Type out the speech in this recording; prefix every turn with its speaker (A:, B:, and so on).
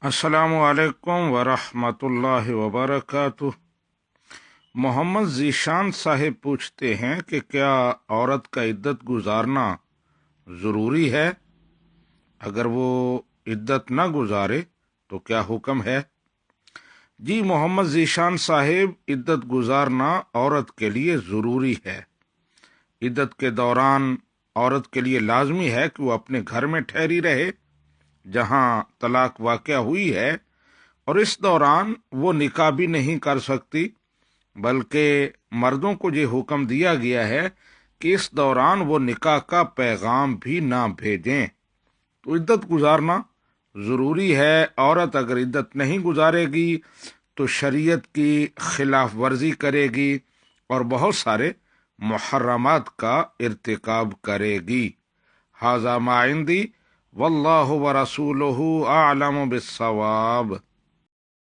A: السلام علیکم ورحمۃ اللہ وبرکاتہ۔ محمد ذیشان صاحب پوچھتے ہیں کہ کیا عورت کا عدت گزارنا ضروری ہے؟ اگر وہ عدت نہ گزارے تو کیا حکم ہے؟ جی محمد ذیشان صاحب، عدت گزارنا عورت کے لیے ضروری ہے۔ عدت کے دوران عورت کے لیے لازمی ہے کہ وہ اپنے گھر میں ٹھہری رہے جہاں طلاق واقع ہوئی ہے، اور اس دوران وہ نکاح بھی نہیں کر سکتی، بلکہ مردوں کو یہ حکم دیا گیا ہے کہ اس دوران وہ نکاح کا پیغام بھی نہ بھیجیں۔ تو عدت گزارنا ضروری ہے۔ عورت اگر عدت نہیں گزارے گی تو شریعت کی خلاف ورزی کرے گی اور بہت سارے محرمات کا ارتکاب کرے گی۔ ھذا ما عندی واللہ ورسولہ اعلم بالصواب۔